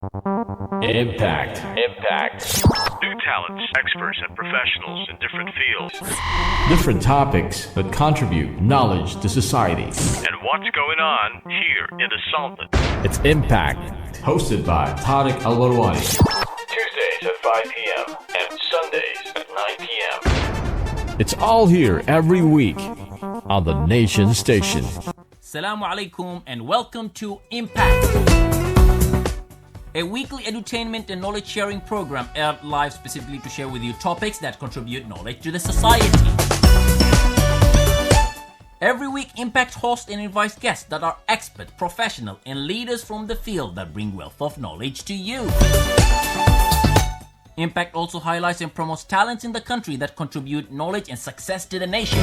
Impact. New talents, experts, and professionals in different fields. Different topics that contribute knowledge to society. And what's going on here in the Sultan. It's Impact. Hosted by Tariq Al-Barwani. Tuesdays at 5 p.m. and Sundays at 9 p.m. It's all here every week on the Nation Station. Assalamu alaikum and welcome to Impact, a weekly edutainment and knowledge sharing program aired live specifically to share with you topics that contribute knowledge to the society. Every week, Impact hosts and invites guests that are expert, professional, and leaders from the field that bring wealth of knowledge to you. Impact also highlights and promotes talents in the country that contribute knowledge and success to the nation.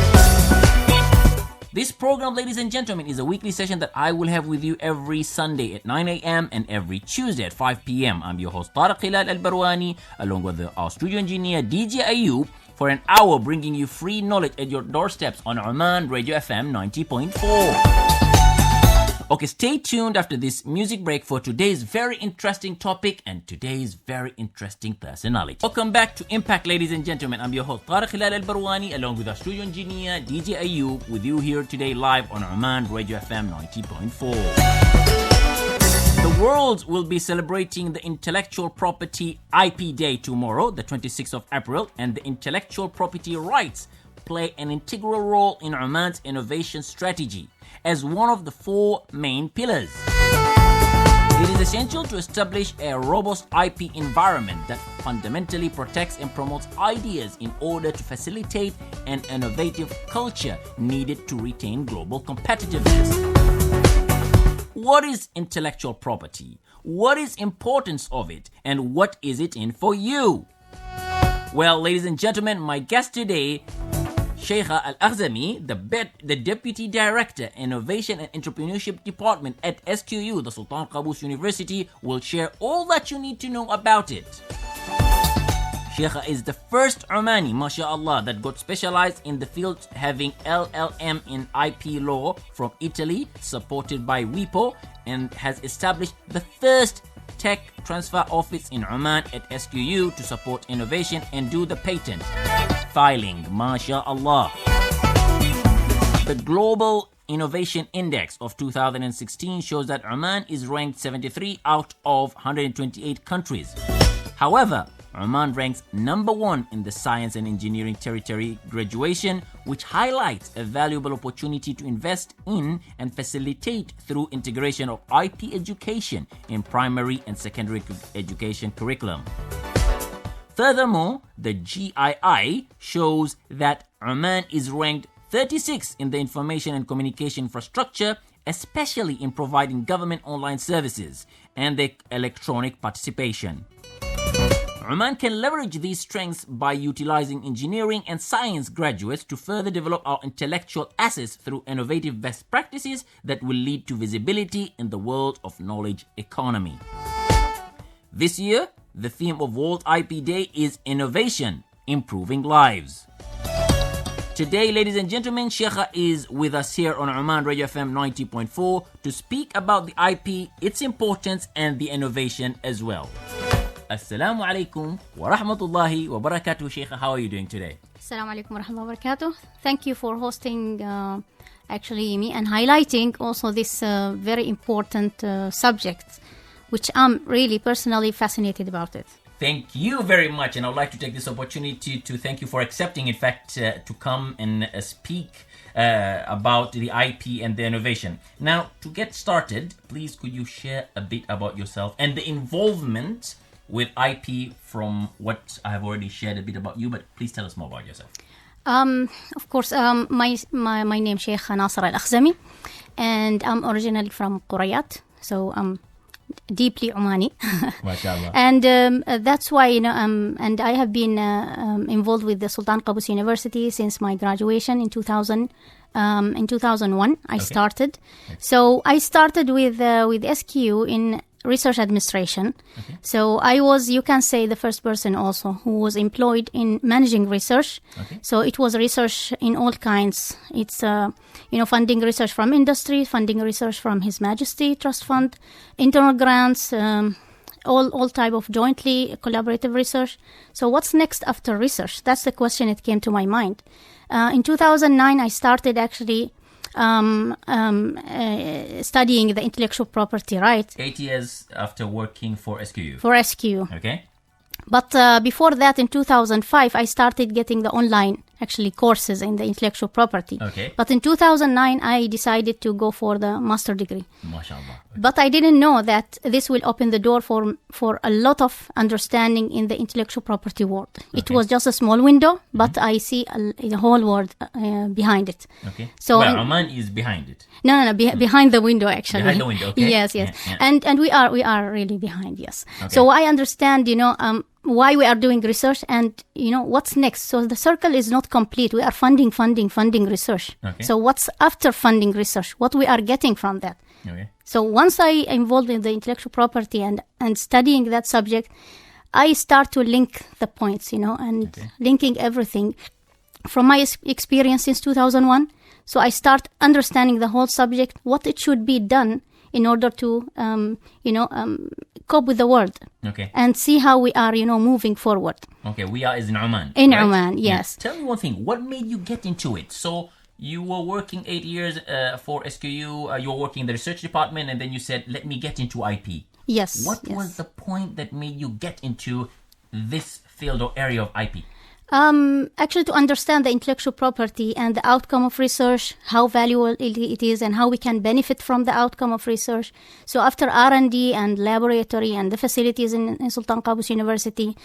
This program, ladies and gentlemen, is a weekly session that I will have with you every Sunday at 9 a.m. and every Tuesday at 5 p.m. I'm your host, Tariq Al-Barwani, along with our studio engineer, DJ Ayub, for an hour bringing you free knowledge at your doorsteps on Oman Radio FM 90.4. Okay, stay tuned after this music break for today's very interesting topic and today's very interesting personality. Welcome back to Impact, ladies and gentlemen. I'm your host, Tariq Al-Barwani, along with our studio engineer, DJ Ayub, with you here today live on Oman Radio FM 90.4. The world will be celebrating the Intellectual Property IP Day tomorrow, the 26th of April, and the intellectual property rights play an integral role in Oman's innovation strategy as one of the four main pillars. It is essential to establish a robust IP environment that fundamentally protects and promotes ideas in order to facilitate an innovative culture needed to retain global competitiveness. What is intellectual property? What is the importance of it? And what is it in for you? Well, ladies and gentlemen, my guest today, Shiekha Al Akhzami, the Deputy Director, Innovation and Entrepreneurship Department at SQU, the Sultan Qaboos University, will share all that you need to know about it. Shiekha is the first Omani, mashallah, that got specialized in the field, having LLM in IP law from Italy, supported by WIPO, and has established the first tech transfer office in Oman at SQU to support innovation and do the patent filing, mashallah. The Global Innovation Index of 2016 shows that Oman is ranked 73 out of 128 countries. However, Oman ranks number 1 in the science and engineering territory graduation, which highlights a valuable opportunity to invest in and facilitate through integration of IP education in primary and secondary education curriculum. Furthermore, the GII shows that Oman is ranked 36 in the information and communication infrastructure, especially in providing government online services and the electronic participation. Oman can leverage these strengths by utilizing engineering and science graduates to further develop our intellectual assets through innovative best practices that will lead to visibility in the world of knowledge economy. This year, the theme of World IP Day is Innovation, Improving Lives. Today, ladies and gentlemen, Shiekha is with us here on Oman Radio FM 90.4 to speak about the IP, its importance, and the innovation as well. Assalamu alaikum wa rahmatullahi wa barakatuh. Shiekha, how are you doing today? Assalamu alaikum wa rahmatullahi wa barakatuh. Thank you for hosting actually me and highlighting also this very important subject, which I'm really personally fascinated about it. Thank you very much, and I would like to take this opportunity to thank you for accepting, in fact, to come and speak about the IP and the innovation. Now, to get started, please could you share a bit about yourself and the involvement with IP from what I have already shared a bit about you, but please tell us more about yourself. Of course, my name is Shiekha Al Akhzami, and I'm originally from Qurayat, so I'm deeply Omani. MashaAllah. And that's why, and I have been involved with the Sultan Qaboos University since my graduation in 2000. In 2001, I started. Okay. So I started with SQ in research administration. Okay. So I was, you can say, the first person also who was employed in managing research. Okay. So it was research in all kinds. It's, funding research from industry, funding research from His Majesty Trust Fund, internal grants, all type of jointly collaborative research. So what's next after research? That's the question that came to my mind. In 2009, I started actually studying the intellectual property rights. 8 years after working for SQU. For SQU. Okay. But before that, in 2005, I started getting the online courses in the intellectual property. Okay. But in 2009, I decided to go for the master degree. MashaAllah. Okay. But I didn't know that this will open the door for a lot of understanding in the intellectual property world. It was just a small window, but I see the whole world behind it. Okay. So Oman is behind it. No, behind the window actually. Behind the window, okay. Yes. Yeah. And we are really behind, yes. Okay. So I understand, why we are doing research and, what's next. So the circle is not complete. We are funding research. Okay. So what's after funding research? What we are getting from that? Okay. So once I involved in the intellectual property and studying that subject, I start to link the points, and linking everything from my experience since 2001. So I start understanding the whole subject, what it should be done in order to, cope with the world. Okay. And see how we are, moving forward. Okay, we are in Oman. In right? Oman, yes. Yeah. Tell me one thing. What made you get into it? So you were working 8 years for SQU. You were working in the research department, and then you said, "Let me get into IP." Yes. What was the point that made you get into this field or area of IP? To understand the intellectual property and the outcome of research, how valuable it is and how we can benefit from the outcome of research. So after R&D and laboratory and the facilities in Sultan Qaboos University,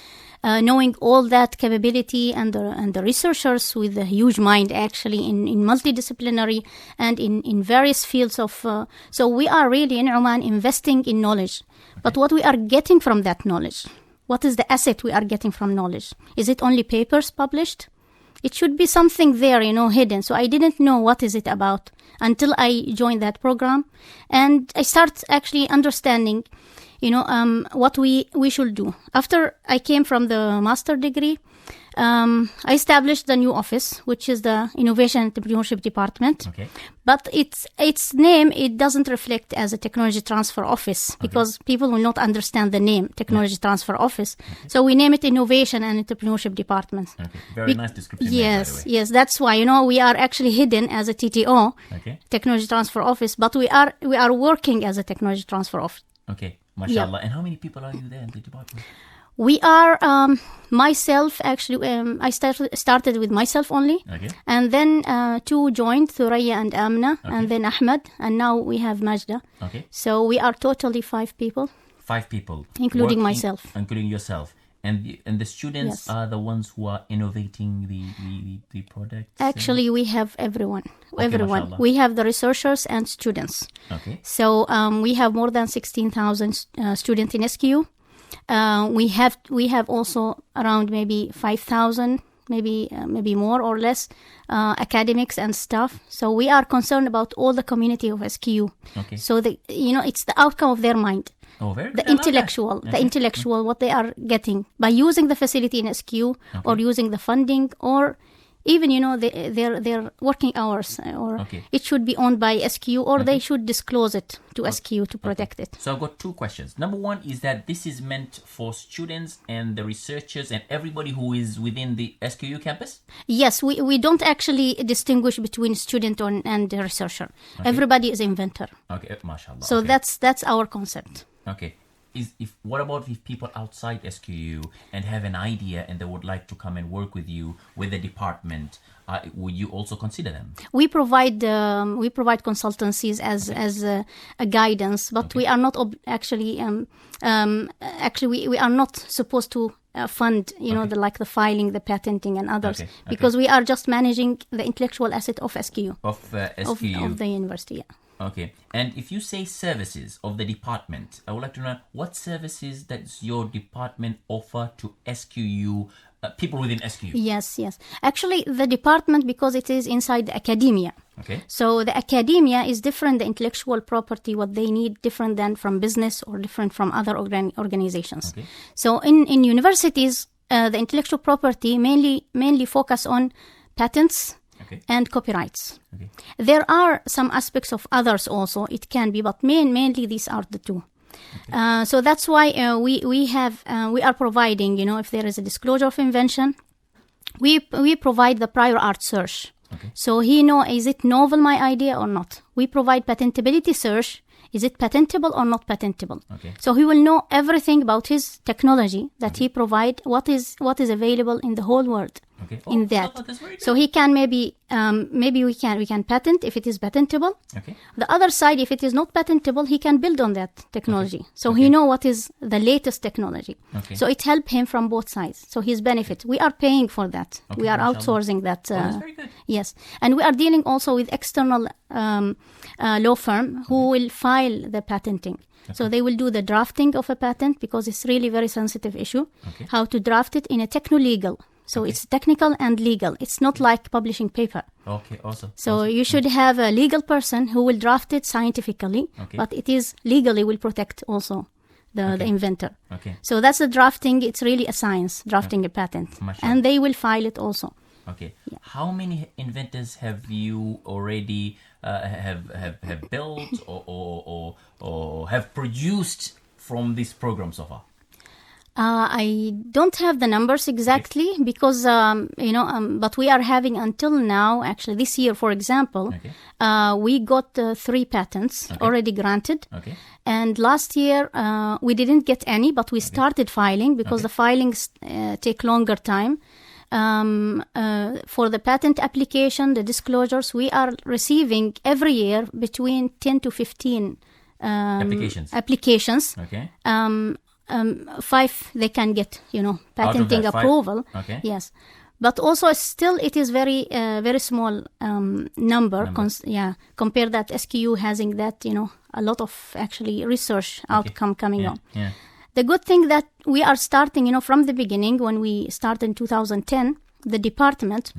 knowing all that capability and the researchers with a huge mind actually in multidisciplinary and in various fields of... so we are really in Oman investing in knowledge. Okay. But what we are getting from that knowledge... What is the asset we are getting from knowledge? Is it only papers published? It should be something there, hidden. So I didn't know what is it about until I joined that program. And I start actually understanding, what we should do. After I came from the master degree, I established the new office, which is the Innovation Entrepreneurship Department. Okay. But its name, it doesn't reflect as a technology transfer office because people will not understand the name, technology transfer office. Okay. So we name it Innovation and Entrepreneurship Department. Okay. Very nice description. Yes, by the way. yes. That's why, we are actually hidden as a TTO, technology transfer office, but we are working as a technology transfer office. Okay. MashaAllah. And how many people are you there in the department? We are, myself, actually, I started with myself only. Okay. And then 2 joined, Thuraya and Amna, and then Ahmed, and now we have Majda. Okay. So we are totally 5 people. 5 people. Including myself. Including yourself. And the students are the ones who are innovating the products? Actually, we have everyone. Okay, everyone. mashallah. We have the researchers and students. Okay. So we have more than 16,000 students in SQU. We have also around maybe 5,000, maybe more or less, academics and staff. So we are concerned about all the community of SQU. Okay. So it's the outcome of their mind. Oh, very good. The intellectual, what they are getting by using the facility in SQU or using the funding or even, their working hours, or it should be owned by SQU, or they should disclose it to SQU to protect it. So I've got 2 questions. Number 1 is that this is meant for students and the researchers and everybody who is within the SQU campus? Yes, we don't actually distinguish between student and the researcher. Everybody is inventor. Okay, mashallah. So that's our concept. Okay. What about if people outside SQU and have an idea and they would like to come and work with you with the department? Would you also consider them? We provide consultancies as a guidance, but we are not actually we are not supposed to fund the filing, the patenting, and others because we are just managing the intellectual asset of SQU of the university. Yeah. Okay, and if you say services of the department, I would like to know what services does your department offer to SQU, people within SQU? Yes. Actually, the department, because it is inside the academia. Okay. So the academia is different, the intellectual property, what they need, different than from business or different from other organizations. Okay. So in universities, the intellectual property mainly focus on patents, and copyrights. Okay. There are some aspects of others also, it can be, but mainly these are the 2. So that's why we are providing, if there is a disclosure of invention, we provide the prior art search. Okay. So he know, is it novel, my idea, or not? We provide patentability search. Is it patentable or not patentable? Okay. So he will know everything about his technology that he provide, what is available in the whole world. Okay. In that. That's very good. So he can maybe we can patent if it is patentable. Okay. The other side, if it is not patentable, he can build on that technology. So he know what is the latest technology. Okay. So it helps him from both sides. So his benefit. We are paying for that. Okay, We are mashallah. outsourcing that. That's very good. Yes. And we are dealing also with external law firm who will file the patenting. So they will do the drafting of a patent because it's really very sensitive issue. Okay. How to draft it in a techno-legal. So it's technical and legal. It's not like publishing paper. Okay, awesome. So awesome. you should have a legal person who will draft it scientifically, Okay. but it is legally will protect also the inventor. Okay. So that's the drafting. It's really a science, drafting a patent. Mashallah. And they will file it also. Okay. How many inventors have you already have built or have produced from this program so far? I don't have the numbers exactly because, but we are having until now, actually this year, for example, we got 3 patents already granted. Okay. And last year, we didn't get any, but we started filing because the filings take longer time. For the patent application, the disclosures, we are receiving every year between 10 to 15 applications. Okay. 5 they can get, patenting that, 5? approval. Okay. Yes. But also still it is very small number. Compare that SQU having that, a lot of actually research outcome coming on. Yeah. The good thing that we are starting, from the beginning, when we started in 2010, the department,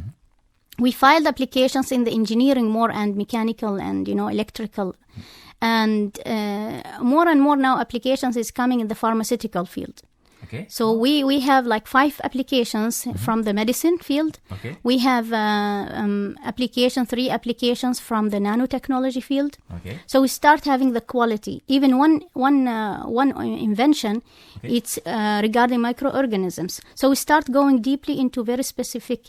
we filed applications in the engineering more and mechanical and, electrical. And more and more now applications is coming in the pharmaceutical field. Okay. So we have like 5 applications from the medicine field. Okay. We have 3 applications from the nanotechnology field. Okay. So we start having the quality. Even one invention, it's regarding microorganisms. So we start going deeply into very specific,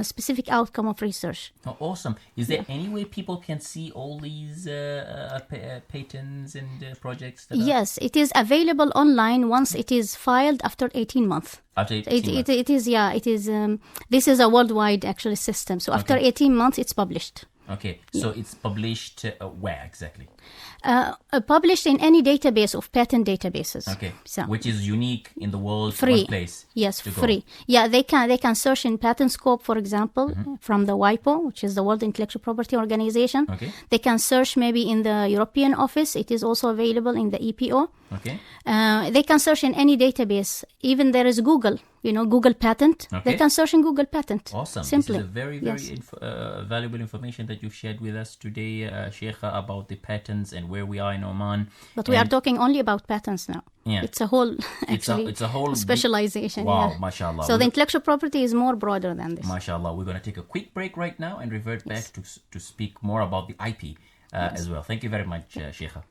specific outcome of research. Oh, awesome. Is there any way people can see all these patents and projects? Yes, it is available online once it is filed after 18 months. After 18 months? It is, this is a worldwide actually system. So after 18 months, it's published. Okay, so it's published where exactly? Published in any database of patent databases. Okay, so, which is unique in the world. Free. One place. Yes, free. Yeah, they can search in Patent Scope, for example, from the WIPO, which is the World Intellectual Property Organization. Okay. They can search maybe in the European office. It is also available in the EPO. Okay. They can search in any database. Even there is Google. Google Patent. Okay. They can search in Google Patent. Awesome. Simply. This is a very, very valuable information that you've shared with us today, Shiekha, about the patents and where we are in Oman. But we are talking only about patents now. Yeah. It's a whole, actually, it's a whole specialization. Wow, yeah. mashallah. So the intellectual property is more broader than this. Mashallah. We're going to take a quick break right now and revert back to speak more about the IP as well. Thank you very much, Shiekha.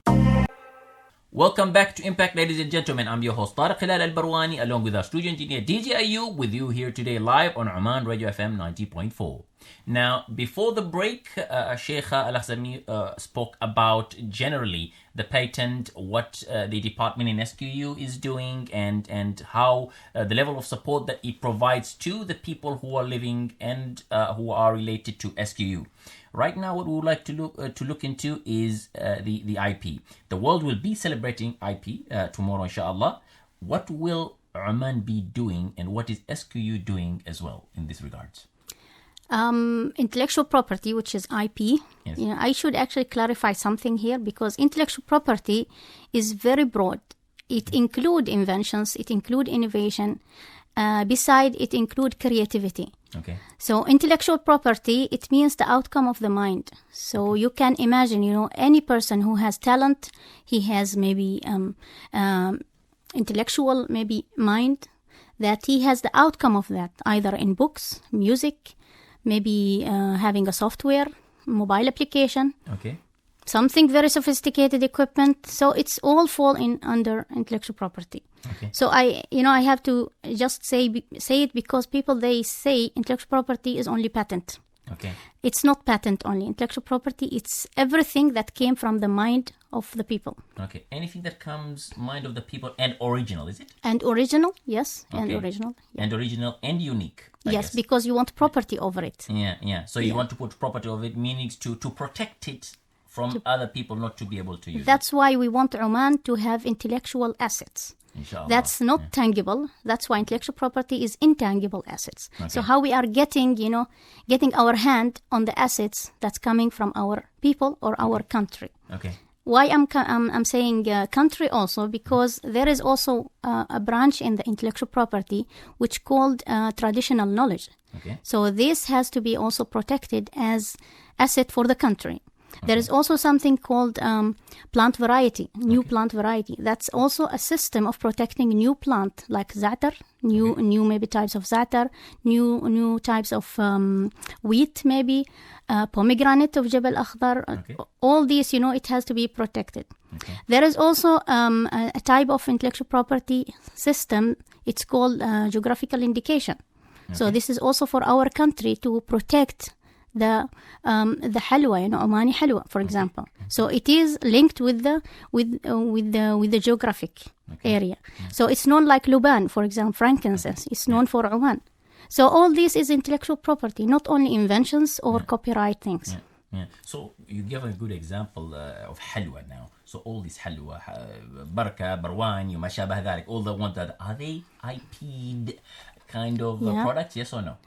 Welcome back to Impact, ladies and gentlemen. I'm your host, Tariq Hilal Al-Barwani, along with our studio engineer, DJ Ayu, with you here today live on Oman Radio FM 90.4. Now, before the break, Shiekha Al Akhzami spoke about generally the patent, what the department in SQU is doing, and how the level of support that it provides to the people who are living and who are related to SQU. Right now, what we would like to look into is the IP. The world will be celebrating IP tomorrow, inshallah. What will Oman be doing, and what is SQU doing as well in this regards? Intellectual property, which is IP. Yes. I should actually clarify something here because intellectual property is very broad. It includes inventions, it includes innovation. Beside, it includes creativity. Okay. So intellectual property, it means the outcome of the mind. So you can imagine, any person who has talent, he has maybe intellectual maybe mind, that he has the outcome of that, either in books, music, maybe having a software, mobile application. Okay. something very sophisticated equipment. So it's all fall in under intellectual property. Okay. So I have to just say it because people, they say intellectual property is only patent. Okay. It's not patent only. Intellectual property, it's everything that came from the mind of the people. Okay. Anything that comes mind of the people and original, is it? And original, yes. Okay. And original. Yeah. And original and unique. I Yes, guess. because you want property over it. Yeah. So you want to put property of it, meaning to protect it from other people not to be able to use That's why we want Oman to have intellectual assets. it. Inshallah. That's not tangible. That's why intellectual property is intangible assets. Okay. So how we are getting our hand on the assets that's coming from our people or our country. Okay. Why I'm saying country also, because there is also a branch in the intellectual property which called traditional knowledge. Okay. So this has to be also protected as asset for the country. There is also something called plant variety, new plant variety. That's also a system of protecting new plant like za'atar, new maybe types of za'atar, new types of wheat maybe, pomegranate of Jabal Akhdar. Okay. All these, it has to be protected. Okay. There is also a type of intellectual property system. It's called geographical indication. So this is also for our country to protect the halwa, Omani halwa, for example. So it is linked with the geographic area. So it's known like Luban, for example, frankincense. It's known for Oman. So all this is intellectual property, not only inventions or copyright things. Yeah. So you give a good example of halwa now. So all these halwa, barka, barwan, ma shabah dhalik, all the ones that are they IP'd kind of products, yes or no?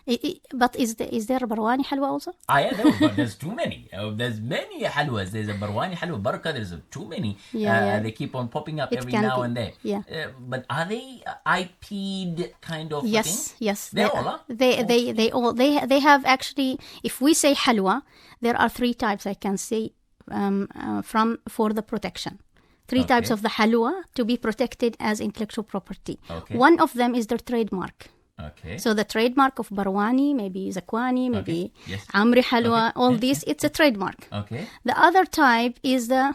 But is there barwani halwa also? Yeah, but there's too many. There's many halwas. There's a barwani halwa, barka. There's too many. They keep on popping up every now and then. Yeah. But are they IP'd kind of Yes, thing? yes. They all are? They have actually, if we say halwa, there are three types I can say for the protection. Three types of the halwa to be protected as intellectual property. Okay. One of them is their trademark. Okay. So the trademark of Barwani, maybe Zakwani, maybe Yes. Amri Halwa, all these, it's a trademark. Okay. The other type is the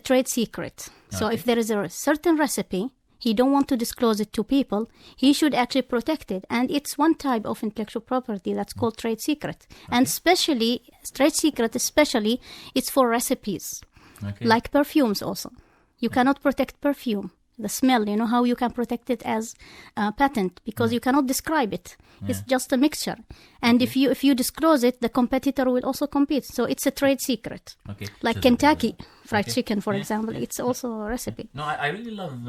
trade secret. So if there is a certain recipe, he don't want to disclose it to people, he should actually protect it. And it's one type of intellectual property that's called trade secret. And especially, trade secret especially, it's for recipes. Okay. Like perfumes also. You cannot protect perfume. The smell, how you can protect it as patent, because you cannot describe it. It's just a mixture. And if you disclose it, the competitor will also compete. So it's a trade secret. Okay. Like So Kentucky Fried Chicken, for example. It's also a recipe. No, I really love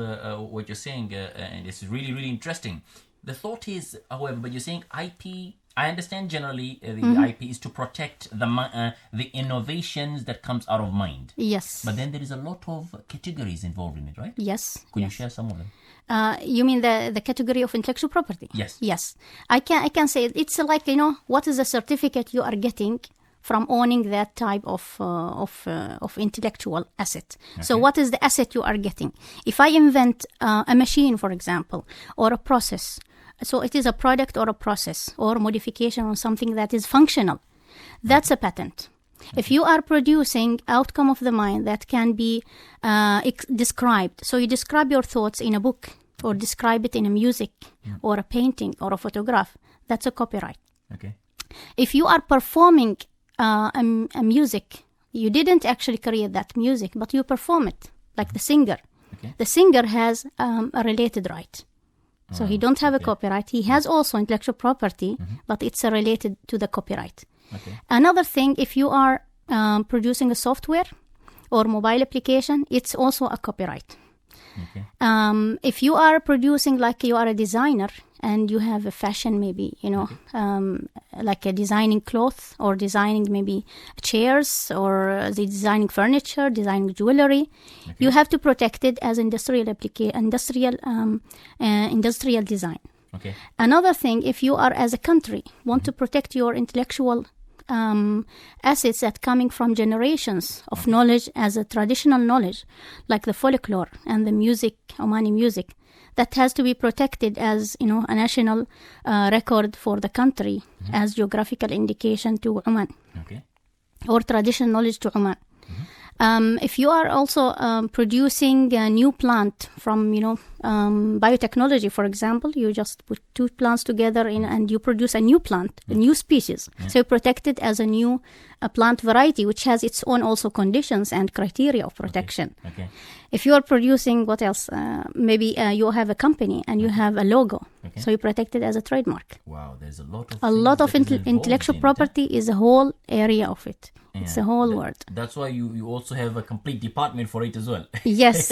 what you're saying, and it's really, really interesting. The thought is, however, but you're saying IP. I understand generally the IP is to protect the innovations that comes out of mind. Yes. But then there is a lot of categories involved in it, right? Yes. Could you share some of them? You mean the category of intellectual property? Yes. Yes. I can say it's like, what is the certificate you are getting from owning that type of intellectual asset. Okay. So what is the asset you are getting? If I invent a machine, for example, or a process, so it is a product or a process or modification on something that is functional, that's a patent. Okay. If you are producing outcome of the mind that can be described, so you describe your thoughts in a book or describe it in a music or a painting or a photograph, that's a copyright. Okay. If you are performing a music, you didn't actually create that music, but you perform it, like the singer. Okay. The singer has a related right. So he don't have a copyright. He has also intellectual property, but it's related to the copyright. Okay. Another thing, if you are producing a software or mobile application, it's also a copyright. Okay. If you are producing, like you are a designer and you have a fashion, maybe, like a designing clothes or designing maybe chairs or designing furniture, designing jewelry, you have to protect it as industrial design. Okay. Another thing, if you are as a country want to protect your intellectual assets that coming from generations of knowledge as a traditional knowledge, like the folklore and the music, Omani music, that has to be protected as, a national record for the country as geographical indication to Oman. Okay. or traditional knowledge to Oman. If you are also producing a new plant from, biotechnology, for example, you just put two plants together and you produce a new plant, a new species. So you protect it as a new plant variety, which has its own also conditions and criteria of protection. Okay. If you are producing, what else? Maybe you have a company and you have a logo. Okay. So you protect it as a trademark. Wow, there's a lot of A lot of things that is intellectual involved in property is a whole area of it. It's a whole word. That's why you also have a complete department for it as well. Yes.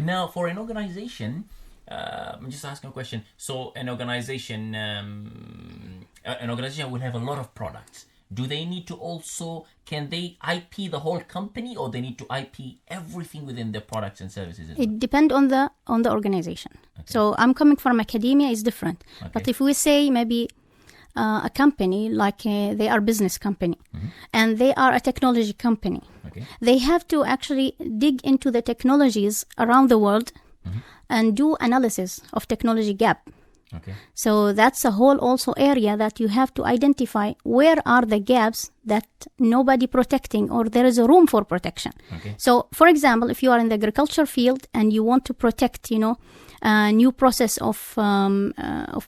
Now, for an organization, I'm just asking a question. So, an organization will have a lot of products. Do they need to also, can they IP the whole company, or they need to IP everything within their products and services as well? It depends on the organization. Okay. So I'm coming from academia, is different. Okay. But if we say maybe a company, like they are business company, and they are a technology company, Okay. they have to actually dig into the technologies around the world and do analysis of technology gap. Okay. So that's a whole also area that you have to identify where are the gaps that nobody protecting, or there is a room for protection. Okay. So, for example, if you are in the agriculture field and you want to protect, a new process of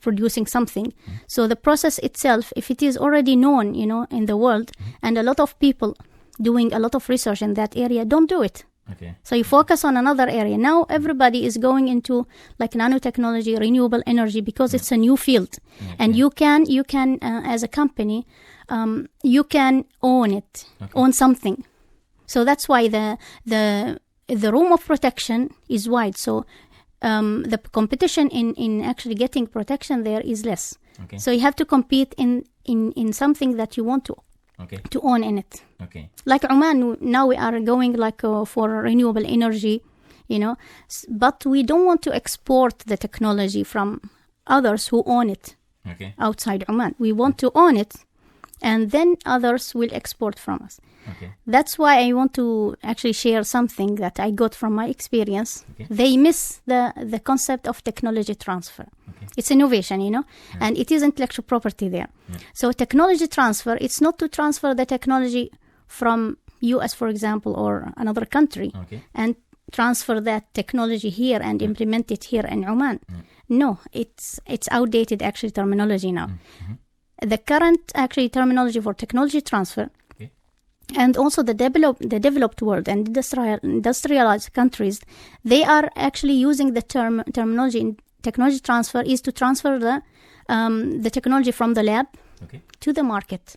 producing something. So the process itself, if it is already known, in the world, and a lot of people doing a lot of research in that area, don't do it. Okay. So you focus on another area. Now everybody is going into like nanotechnology, renewable energy, because it's a new field, and you can as a company, you can own it, own something. So that's why the room of protection is wide. So the competition in actually getting protection there is less. Okay. So you have to compete in something that you want to own in it. Okay. Like Oman, now we are going like for renewable energy, but we don't want to export the technology from others who own it outside Oman. We want to own it, and then others will export from us. Okay. That's why I want to actually share something that I got from my experience. Okay. They miss the concept of technology transfer. Okay. It's innovation, and it is intellectual property there. Yeah. So technology transfer, it's not to transfer the technology from US, for example, or another country, and transfer that technology here and implement it here in Oman. No, it's outdated actually terminology now. The current actually terminology for technology transfer, and also the developed world and industrialized countries, they are actually using the terminology in technology transfer is to transfer the technology from the lab to the market.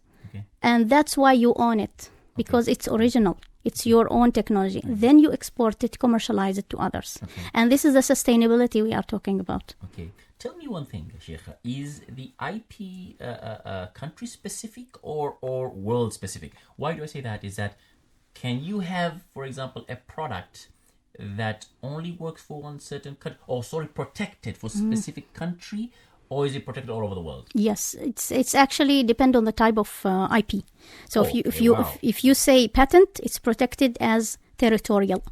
And that's why you own it, because it's original. It's your own technology. Then you export it, commercialize it to others. And this is the sustainability we are talking about. Okay. Tell me one thing, Shiekha. Is the IP country specific or world specific? Why do I say that? Is that, can you have, for example, a product that only works for one certain country, protected for a specific country, or is it protected all over the world? Yes, it's actually depend on the type of IP. So if you say patent, it's protected as territorial.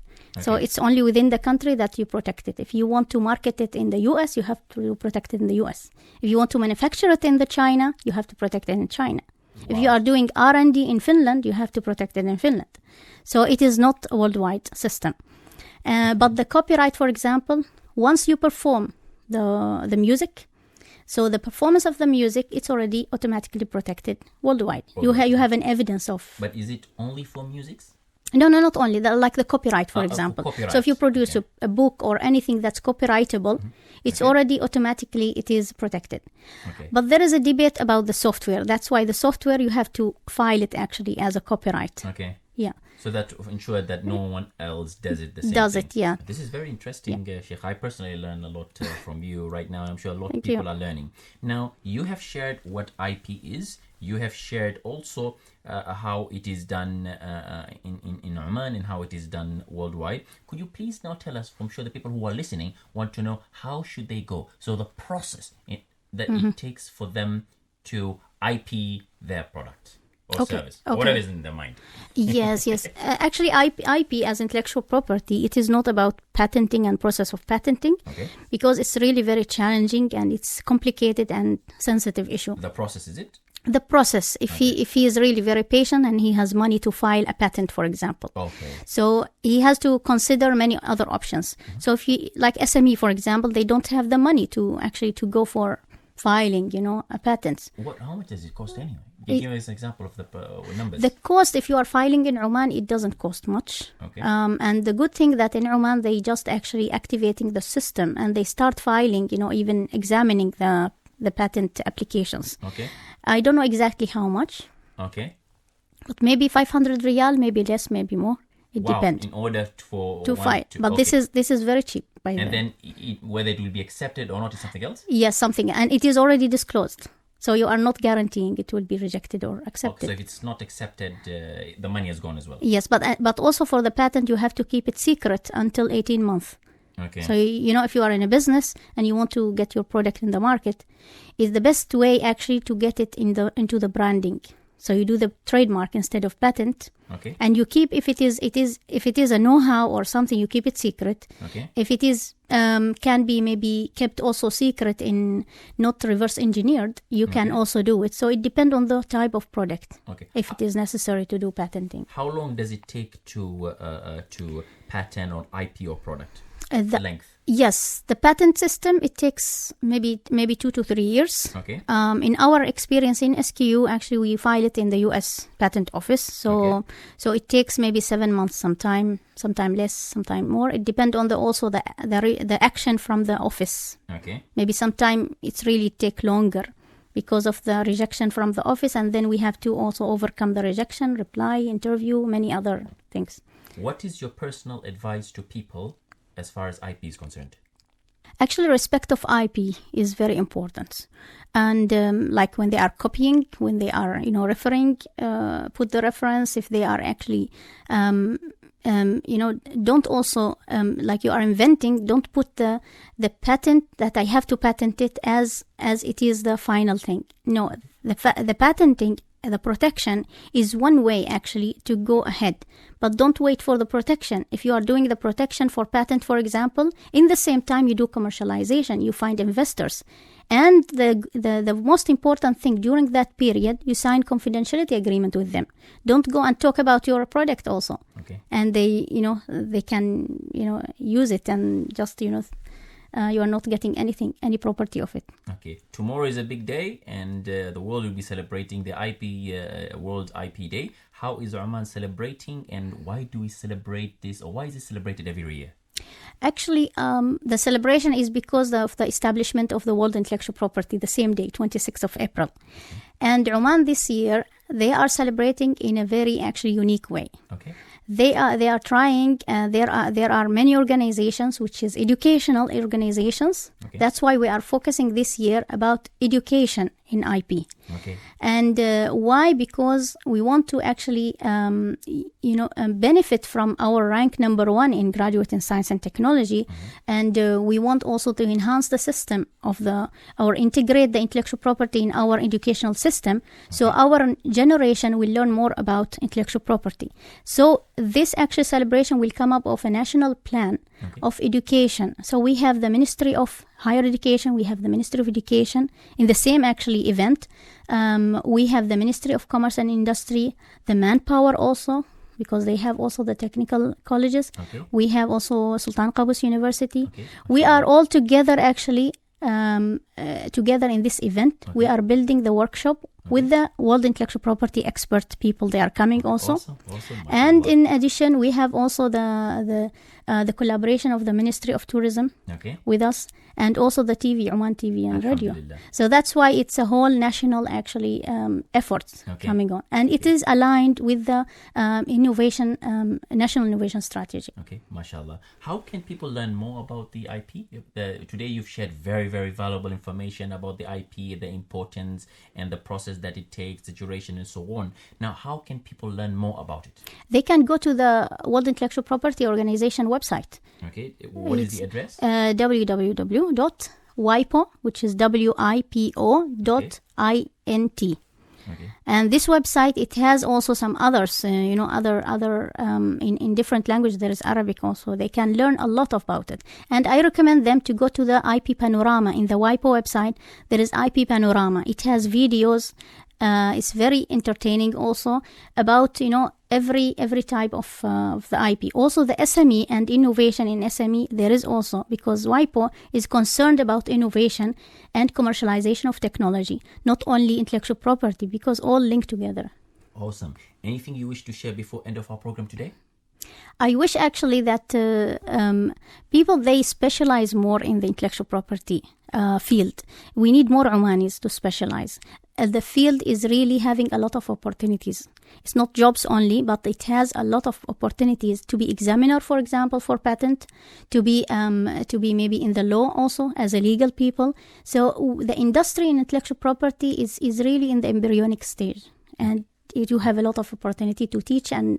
So it's only within the country that you protect it. If you want to market it in the US, you have to protect it in the US. If you want to manufacture it in China, you have to protect it in China. If you are doing R&D in Finland, you have to protect it in Finland. So it is not a worldwide system. But the copyright, for example, once you perform the music, so the performance of the music, it's already automatically protected worldwide. You have an evidence of. But is it only for musics? No, not only. Like the copyright, for example. Copyright. So if you produce a book or anything that's copyrightable, it's already automatically, it is protected. But there is a debate about the software. That's why the software, you have to file it actually as a copyright. Yeah. So that to ensure that no one else does it the same Does thing. it, yeah. This is very interesting, Sheikh. I personally learn a lot from you right now. I'm sure a lot of people are learning. Now, you have shared what IP is. You have shared also how it is done in Oman and how it is done worldwide. Could you please now tell us, I'm sure the people who are listening want to know, how should they go? So the process that it takes for them to IP their product or service, or whatever is in their mind. Yes. Actually, IP as intellectual property, it is not about patenting and process of patenting, because it's really very challenging and it's complicated and sensitive issue. The process, is it? The process, if he is really very patient and he has money to file a patent, for example. Okay. So he has to consider many other options. So if he, like SME, for example, they don't have the money to go for filing, a patent. How much does it cost anyway? Give us an example of the numbers. The cost, if you are filing in Oman, it doesn't cost much. Okay. And the good thing that in Oman, they just actually activating the system and they start filing, even examining the patent applications. Okay. I don't know exactly how much. Okay. But maybe 500 riyal, maybe less, maybe more. It depends. In order to file. But this is very cheap. By the way. And then whether it will be accepted or not is something else? Yes, something. And it is already disclosed. So you are not guaranteeing it will be rejected or accepted. So if it's not accepted, the money is gone as well? Yes, but also for the patent, you have to keep it secret until 18 months. Okay. So, if you are in a business and you want to get your product in the market, is the best way actually to get it into the branding. So you do the trademark instead of patent. Okay. And you keep, if it is a know-how or something, you keep it secret. Okay. If it is, can be maybe kept also secret in not reverse engineered, you can also do it. So it depends on the type of product. Okay. If it is necessary to do patenting. How long does it take to patent or IP your product? Length? Yes, the patent system, it takes maybe 2 to 3 years. Okay. In our experience in SQU, actually we file it in the US Patent Office. So it takes maybe 7 months sometime less, sometime more. It depends on also the action from the office. Okay. Maybe sometime it's really take longer because of the rejection from the office, and then we have to also overcome the rejection, reply, interview, many other things. What is your personal advice to people as far as IP is concerned? Actually, respect of IP is very important. And like when they are copying, when they are, referring, put the reference. If they are actually, don't also, like you are inventing, don't put the patent that I have to patent it as it is the final thing. No, the patenting, the protection is one way actually to go ahead, but don't wait for the protection. If you are doing the protection for patent, for example, in the same time you do commercialization, you find investors, and the most important thing during that period, you sign confidentiality agreement with them. Don't go and talk about your product also. Okay. And they can use it and just you are not getting any property of it. Okay. Tomorrow is a big day, and the world will be celebrating the World IP Day. How is Oman celebrating, and why do we celebrate this, or why is it celebrated every year? Actually, the celebration is because of the establishment of the World Intellectual Property the same day, 26th of April. And Oman this year, they are celebrating in a very actually unique way. Okay. They are trying. There are many organizations, which is educational organizations. Okay. That's why we are focusing this year about education in IP. Okay. And why? Because we want to actually, benefit from our rank number 1 in graduate in science and technology, and we want also to enhance the system of or integrate the intellectual property in our educational system. So our generation will learn more about intellectual property. So this actual celebration will come up of a national plan of education. So we have the Ministry of Higher Education, we have the Ministry of Education in the same actually event. We have the Ministry of Commerce and Industry, the Manpower also, because they have also the technical colleges. Okay. We have also Sultan Qaboos University. Okay. We are all together actually together in this event. We are building the workshop with the World Intellectual Property expert people. They are coming also. Awesome. And in addition, we have also the collaboration of the Ministry of Tourism with us, and also the TV, Oman TV and radio. So that's why it's a whole national actually effort coming on, and it is aligned with the national innovation strategy. Okay, mashallah. How can people learn more about the IP? Today you've shared very, very valuable information about the IP, the importance and the process that it takes, the duration and so on. Now, how can people learn more about it? They can go to the World Intellectual Property Organization website. Okay, what is the address? www.wipo, which is WIPO.int. Okay. And this website, it has also some others, other in different languages. There is Arabic also. They can learn a lot about it. And I recommend them to go to the IP Panorama. In the WIPO website, there is IP Panorama. It has videos It's very entertaining also about, every type of the IP. Also the SME and innovation in SME, there is also, because WIPO is concerned about innovation and commercialization of technology, not only intellectual property, because all link together. Awesome. Anything you wish to share before end of our program today? I wish actually that people, they specialize more in the intellectual property field. We need more Omanis to specialize. The field is really having a lot of opportunities. It's not jobs only, but it has a lot of opportunities to be examiner, for example, for patent, to be maybe in the law also as a legal people. So the industry in intellectual property is really in the embryonic stage, and you have a lot of opportunity to teach and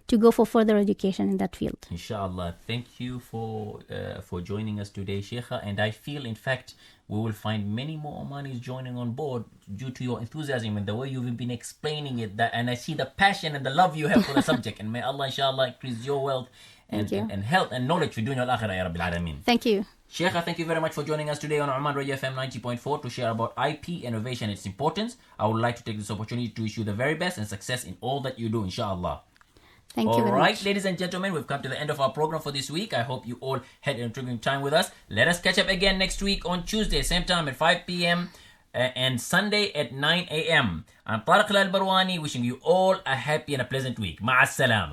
to go for further education in that field. Inshallah. Thank you for joining us today, Shiekha. And I feel, in fact, we will find many more Omanis joining on board due to your enthusiasm and the way you've been explaining it. And I see the passion and the love you have for the subject. And may Allah, inshallah, increase your wealth and health and knowledge for dunya al-akhirah, ya Rabbil Alameen. Thank you. Shiekha, thank you very much for joining us today on Oman Radio FM 90.4 to share about IP, innovation, and its importance. I would like to take this opportunity to wish you the very best and success in all that you do, inshallah. Thank you very much. All right, ladies and gentlemen, we've come to the end of our program for this week. I hope you all had an intriguing time with us. Let us catch up again next week on Tuesday, same time at 5 p.m. And Sunday at 9 a.m. I'm Tariq Al Barwani, wishing you all a happy and a pleasant week. Ma'as salama.